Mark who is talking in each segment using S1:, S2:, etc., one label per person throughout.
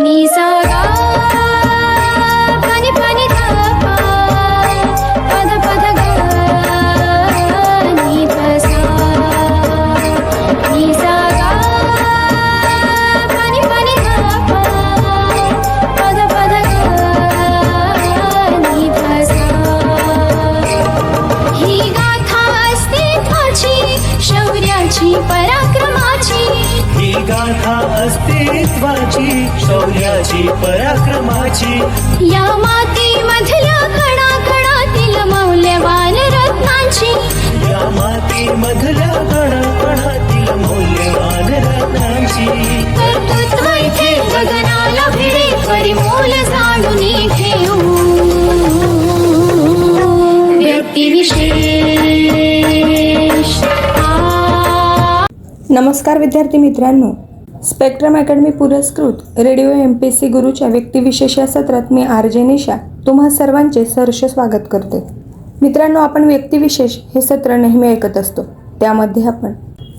S1: नि सा गा पनि पनि धा पा पद पद गा नि ध सा नि सा गा पनि पनि धा पा पद पद गा नि ध सा ही गाथा अस्तित्वाची शौर्याची पराक्रमाची
S2: ही गाथा अस्तित्वाची शौर्याची पराक्रमाची
S1: या मातीमधल्या कणाकणातील मौल्यवान रत्नांची
S2: या मातीमधल्या कणाकणातील मौल्यवान रत्नांची
S1: कर्तृत्व इथे गगनाला भिडे परिमोल जाणून घेऊ व्यक्तिविशेष
S3: नमस्कार विद्यार्थी मित्रांनो, स्पेक्ट्रम अकॅडमी पुरस्कृत रेडिओ MPSC गुरुच्या व्यक्तिविशेष या सत्रात मी RJ निशा तुम्हा सर्वांचे सहर्ष स्वागत करते. मित्रांनो, आपण व्यक्तिविशेष हे सत्र नेहमी ऐकत असतो. त्यामध्ये आपण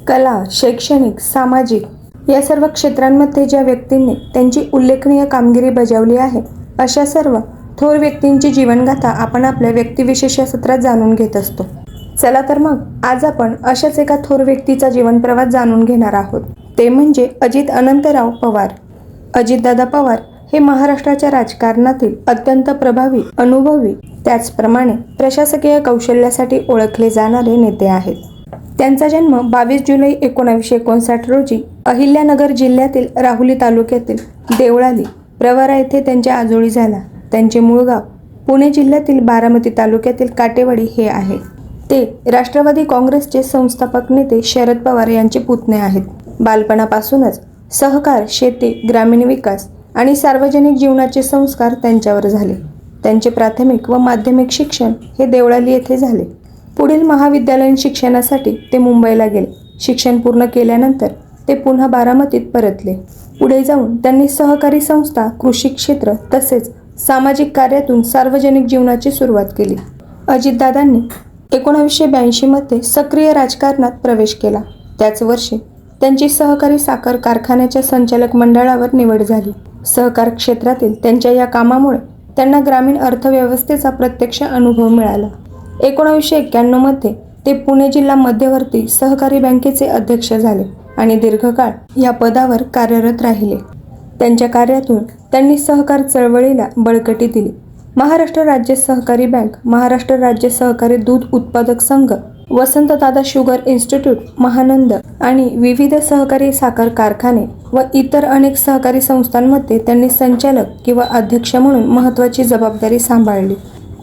S3: कला, शैक्षणिक, सामाजिक या सर्व क्षेत्रांमध्ये ज्या व्यक्तींनी त्यांची उल्लेखनीय कामगिरी बजावली आहे अशा सर्व थोर व्यक्तींची जीवनगाथा आपण आपल्या व्यक्तिविशेष या सत्रात जाणून घेत असतो. चला तर मग आज आपण अशाच एका थोर व्यक्तीचा जीवनप्रवास जाणून घेणार आहोत. ते म्हणजे अजित अनंतराव पवार. अजितदादा पवार हे महाराष्ट्राच्या राजकारणातील अत्यंत प्रभावी, अनुभवी, त्याचप्रमाणे प्रशासकीय कौशल्यासाठी ओळखले जाणारे नेते आहेत. त्यांचा जन्म 22 जुलै 1959 रोजी अहिल्यानगर जिल्ह्यातील राहुरी तालुक्यातील देवळाली प्रवरा येथे त्यांच्या आजोळी झाला. त्यांचे मूळ गाव पुणे जिल्ह्यातील बारामती तालुक्यातील काटेवाडी हे आहे. ते राष्ट्रवादी काँग्रेसचे संस्थापक नेते शरद पवार यांचे पुतणे आहेत. बालपणापासूनच सहकार, शेती, ग्रामीण विकास आणि सार्वजनिक जीवनाचे संस्कार त्यांच्यावर झाले. त्यांचे प्राथमिक व माध्यमिक शिक्षण हे देवळाली येथे झाले. पुढील महाविद्यालयीन शिक्षणासाठी ते मुंबईला गेले. शिक्षण पूर्ण केल्यानंतर ते पुन्हा बारामतीत परतले. पुढे जाऊन त्यांनी सहकारी संस्था, कृषी क्षेत्र तसेच सामाजिक कार्यातून सार्वजनिक जीवनाची सुरुवात केली. अजितदादांनी 1982 मध्ये सक्रिय राजकारणात प्रवेश केला. त्याच वर्षी त्यांची सहकारी साखर कारखान्याच्या संचालक मंडळावर निवड झाली. सहकार क्षेत्रातील त्यांच्या या कामामुळे त्यांना ग्रामीण अर्थव्यवस्थेचा प्रत्यक्ष अनुभव मिळाला. 1991 मध्ये ते पुणे जिल्हा मध्यवर्ती सहकारी बँकेचे अध्यक्ष झाले आणि दीर्घकाळ या पदावर कार्यरत राहिले. त्यांच्या कार्यातून त्यांनी सहकार चळवळीला बळकटी दिली. महाराष्ट्र राज्य सहकारी बँक, महाराष्ट्र राज्य सहकारी दूध उत्पादक संघ, वसंतदादा शुगर इन्स्टिट्यूट, महानंद आणि विविध सहकारी साखर कारखाने व इतर अनेक सहकारी संस्थांमध्ये त्यांनी संचालक किंवा अध्यक्ष म्हणून महत्त्वाची जबाबदारी सांभाळली.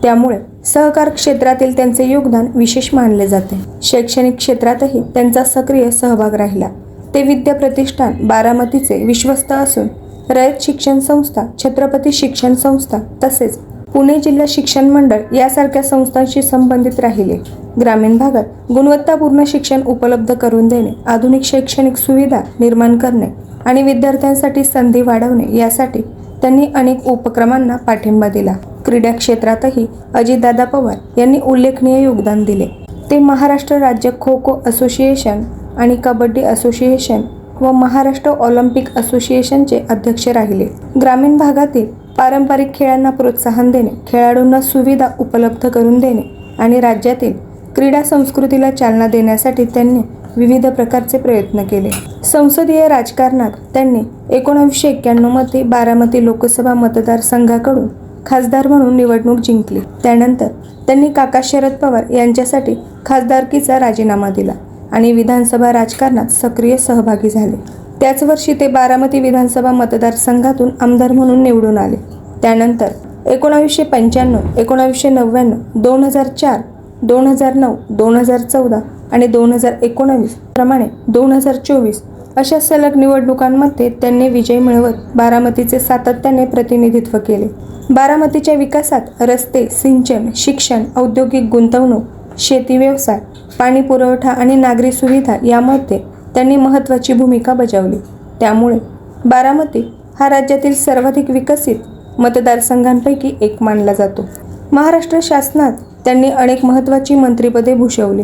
S3: त्यामुळे सहकार क्षेत्रातील त्यांचे योगदान विशेष मानले जाते. शैक्षणिक क्षेत्रातही त्यांचा सक्रिय सहभाग राहिला. ते विद्या प्रतिष्ठान बारामतीचे विश्वस्त असून रयत शिक्षण संस्था, छत्रपती शिक्षण संस्था तसेच पुणे जिल्हा शिक्षण मंडळ यासारख्या संस्थांशी संबंधित राहिले. ग्रामीण भागात गुणवत्तापूर्ण शिक्षण उपलब्ध करून देणे, आधुनिक शैक्षणिक सुविधा निर्माण करणे आणि विद्यार्थ्यांसाठी संधी वाढवणे यासाठी त्यांनी अनेक उपक्रमांना पाठिंबा दिला. क्रीडा क्षेत्रातही अजितदादा पवार यांनी उल्लेखनीय योगदान दिले. ते महाराष्ट्र राज्य खो खो असोसिएशन आणि कबड्डी असोसिएशन व महाराष्ट्र ऑलिम्पिक असोसिएशनचे अध्यक्ष राहिले. ग्रामीण भागातील पारंपरिक खेळांना प्रोत्साहन देणे, खेळाडूंना सुविधा उपलब्ध करून देणे आणि राज्यातील क्रीडा संस्कृतीला चालना देण्यासाठी त्यांनी विविध प्रकारचे प्रयत्न केले. संसदीय राजकारणात त्यांनी 1991 मध्ये बारामती लोकसभा मतदारसंघाकडून खासदार म्हणून निवडणूक जिंकली. त्यानंतर त्यांनी काका शरद पवार यांच्यासाठी खासदारकीचा राजीनामा दिला आणि विधानसभा राजकारणात सक्रिय सहभागी झाले. त्याच वर्षी ते बारामती विधानसभा मतदारसंघातून आमदार म्हणून निवडून आले. त्यानंतर 1995, 1999, 2004, 2009, 2014 आणि 2019 प्रमाणे 2024 अशा सलग निवडणुकांमध्ये त्यांनी विजय मिळवत बारामतीचे सातत्याने प्रतिनिधित्व केले. बारामतीच्या विकासात रस्ते, सिंचन, शिक्षण, औद्योगिक गुंतवणूक, शेती व्यवसाय, पाणी पुरवठा आणि नागरी सुविधा यामध्ये त्यांनी महत्त्वाची भूमिका बजावली. त्यामुळे बारामती हा राज्यातील सर्वाधिक विकसित मतदारसंघांपैकी एक मानला जातो. महाराष्ट्र शासनात त्यांनी अनेक महत्त्वाची मंत्रिपदे भूषवली.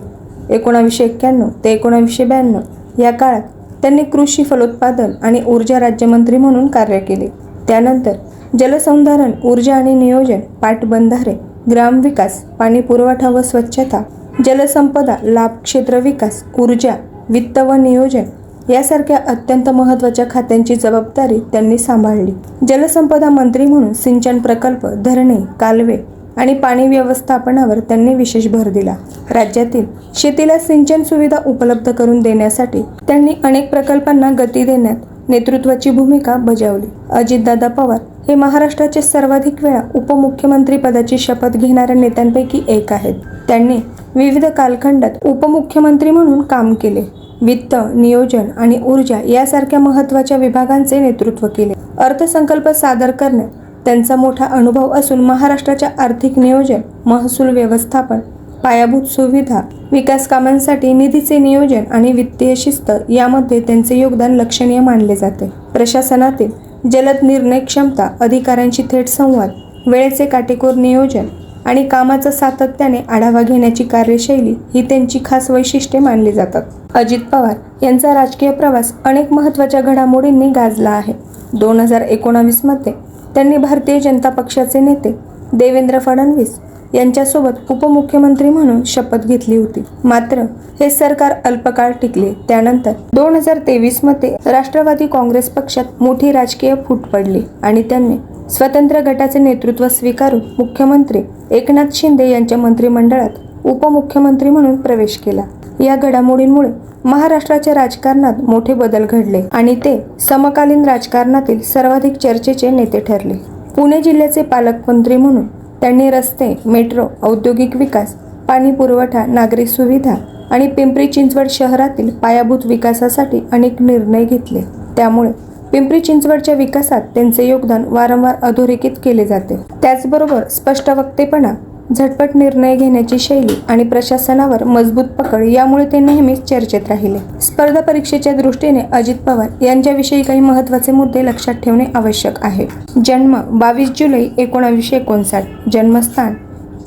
S3: 1991 ते 1992 या काळात त्यांनी कृषी फलोत्पादन आणि ऊर्जा राज्यमंत्री म्हणून कार्य केले. त्यानंतर जलसंधारण, ऊर्जा आणि नियोजन, पाटबंधारे, ग्रामविकास, पाणी पुरवठा व स्वच्छता, जलसंपदा, लाभ क्षेत्र विकास, ऊर्जा, वित्त व नियोजन यासारख्या अत्यंत महत्त्वाच्या खात्यांची जबाबदारी त्यांनी सांभाळली. जलसंपदा मंत्री म्हणून सिंचन प्रकल्प, धरणे, कालवे आणि पाणी व्यवस्थापनावर त्यांनी विशेष भर दिला. राज्यातील शेतीला सिंचन सुविधा उपलब्ध करून देण्यासाठी त्यांनी अनेक प्रकल्पांना गती देण्यात नेतृत्वाची भूमिका बजावली. अजितदादा पवार हे महाराष्ट्राचे सर्वाधिक वेळा उपमुख्यमंत्री पदाची शपथ घेणाऱ्या नेत्यांपैकी एक आहेत. त्यांनी विविध कालखंडात उपमुख्यमंत्री म्हणून काम केले. वित्त, नियोजन आणि ऊर्जा यासारख्या महत्त्वाच्या विभागांचे नेतृत्व केले. अर्थसंकल्प सादर करण्यात त्यांचा मोठा अनुभव असून महाराष्ट्राच्या आर्थिक नियोजन, महसूल व्यवस्थापन, पायाभूत सुविधा, विकास कामांसाठी निधीचे नियोजन आणि वित्तीय शिस्त यामध्ये त्यांचे योगदान लक्षणीय मानले जाते. प्रशासनातील जलद निर्णय क्षमता, अधिकाऱ्यांशी थेट संवाद, वेळेचे काटेकोर नियोजन आणि कामाचा सातत्याने आढावा घेण्याची कार्यशैली ही त्यांची खास वैशिष्ट्ये मानली जातात. अजित पवार यांचा राजकीय प्रवास अनेक महत्त्वाच्या घडामोडींनी गाजला आहे. 2019 मध्ये त्यांनी भारतीय जनता पक्षाचे नेते देवेंद्र फडणवीस यांच्यासोबत उपमुख्यमंत्री म्हणून शपथ घेतली होती. मात्र हे सरकार अल्पकाळ टिकले. त्यानंतर 2023 मध्ये राष्ट्रवादी काँग्रेस पक्षात मोठी राजकीय फूट पडली आणि त्यांनी स्वतंत्र गटाचे नेतृत्व स्वीकारून मुख्यमंत्री एकनाथ शिंदे यांच्या मंत्रिमंडळात उपमुख्यमंत्री म्हणून प्रवेश केला. या घडामोडींमुळे महाराष्ट्राच्या राजकारणात मोठे बदल घडले आणि ते समकालीन राजकारणातील सर्वाधिक चर्चेचे नेते ठरले. पुणे जिल्ह्याचे पालकमंत्री म्हणून त्यांनी रस्ते, मेट्रो, औद्योगिक विकास, पाणी पुरवठा, नागरी सुविधा आणि पिंपरी चिंचवड शहरातील पायाभूत विकासासाठी अनेक निर्णय घेतले. त्यामुळे पिंपरी चिंचवडच्या विकासात त्यांचे योगदान वारंवार अधोरेखित केले जाते. त्याचबरोबर स्पष्ट वक्तेपणा, झटपट निर्णय घेण्याची शैली आणि प्रशासनावर मजबूत पकड यामुळे ते नेहमीच चर्चेत राहिले. स्पर्धा परीक्षेच्या दृष्टीने अजित पवार यांच्याविषयी काही महत्त्वाचे मुद्दे लक्षात ठेवणे आवश्यक आहे. जन्म 22 जुलै 1959. जन्मस्थान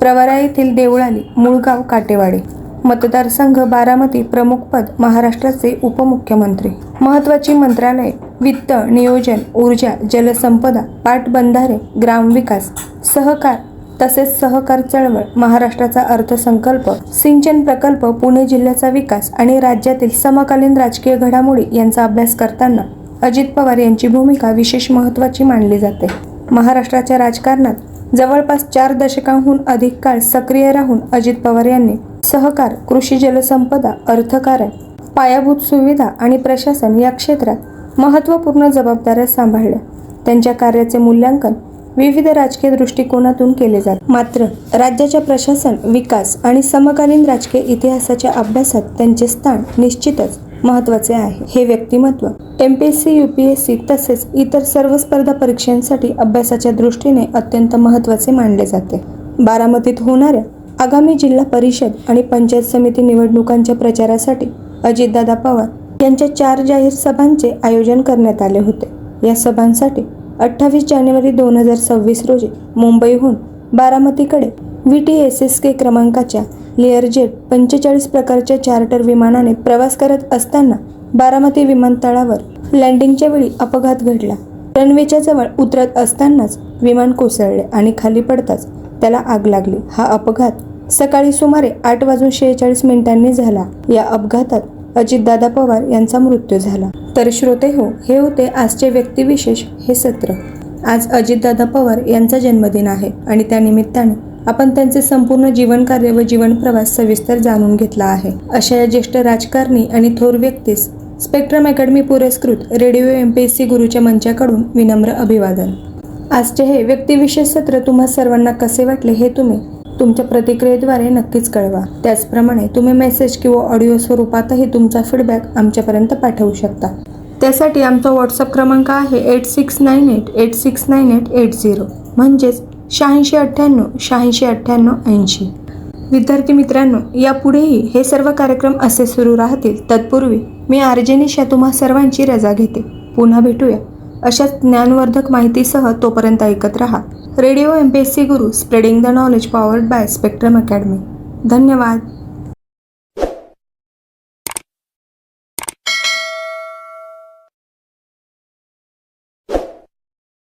S3: प्रवरा येथील देवळाली, मूळगाव काटेवाडी. मतदारसंघ बारामती. प्रमुखपद महाराष्ट्राचे उपमुख्यमंत्री. महत्त्वाची मंत्रालये: वित्त, नियोजन, ऊर्जा, जलसंपदा, पाटबंधारे, ग्रामविकास, सहकार तसेच सहकार चळवळ, महाराष्ट्राचा अर्थसंकल्प, सिंचन प्रकल्प, पुणे जिल्ह्याचा विकास आणि राज्यातील समकालीन राजकीय घडामोडी यांचा अभ्यास करताना अजित पवार यांची भूमिका विशेष महत्त्वाची मानली जाते. महाराष्ट्राच्या राजकारणात जवळपास 4 दशकांहून अधिक काळ सक्रिय राहून अजित पवार यांनी सहकार, कृषी, जलसंपदा, अर्थकारण, पायाभूत सुविधा आणि प्रशासन या क्षेत्रात महत्त्वपूर्ण जबाबदाऱ्या सांभाळल्या. त्यांच्या कार्याचे मूल्यांकन विविध राजकीय दृष्टिकोनातून केले जाते. मात्र राज्याच्या प्रशासन, विकास आणि समकालीन राजकीय इतिहासाच्या अभ्यासात त्यांचे स्थान निश्चितच महत्त्वाचे आहे. हे व्यक्तिमत्व MPSC, UPSC तसेच इतर सर्व स्पर्धा परीक्षांसाठी अभ्यासाच्या दृष्टीने अत्यंत महत्त्वाचे मानले जाते. बारामतीत होणाऱ्या आगामी जिल्हा परिषद आणि पंचायत समिती निवडणुकांच्या प्रचारासाठी अजितदादा पवार यांच्या 4 जाहीर सभांचे आयोजन करण्यात आले होते. या सभांसाठी 28 जानेवारी 2026 रोजी मुंबईहून बारामतीकडे VTSSK क्रमांकाच्या लेअरजेट 45 प्रकारच्या चार्टर विमानाने प्रवास करत असताना बारामती विमानतळावर लँडिंगच्या वेळी अपघात घडला. रनवेच्या जवळ उतरत असतानाच विमान कोसळले आणि खाली पडताच त्याला आग लागली. हा अपघात सकाळी सुमारे 8:46 झाला. या अपघातात अजितदादा पवार यांचा मृत्यू झाला. तर श्रोते हो, हे होते आजचे व्यक्तिविशेष हे सत्र. आज अजितदादा पवार यांचा जन्मदिन आहे आणि त्यानिमित्ताने आपण त्यांचे संपूर्ण जीवन कार्य व जीवन प्रवास सविस्तर जाणून घेतला आहे. अशा या ज्येष्ठ राजकारणी आणि थोर व्यक्तीस स्पेक्ट्रम अकॅडमी पुरस्कृत रेडिओ MPSC गुरुच्या मंचाकडून विनम्र अभिवादन. आजचे हे व्यक्तिविशेष सत्र तुम्हा सर्वांना कसे वाटले हे तुम्ही तुमच्या प्रतिक्रियेद्वारे नक्कीच कळवा. त्याचप्रमाणे तुम्ही मेसेज किंवा ऑडिओ स्वरूपातही तुमचा फीडबॅक आमच्यापर्यंत पाठवू शकता. त्यासाठी आमचा व्हॉट्सअप क्रमांक आहे 8698869880 म्हणजेच 8698869880. विद्यार्थी मित्रांनो, यापुढेही हे सर्व कार्यक्रम असे सुरू राहतील. तत्पूर्वी मी RJ निशा तुम्हा सर्वांची रजा घेते. पुन्हा भेटूया अशाच ज्ञानवर्धक माहितीसह. तोपर्यंत ऐकत रहा radio MPSC Guru, spreading the knowledge, powered by spectrum academy. धन्यवाद.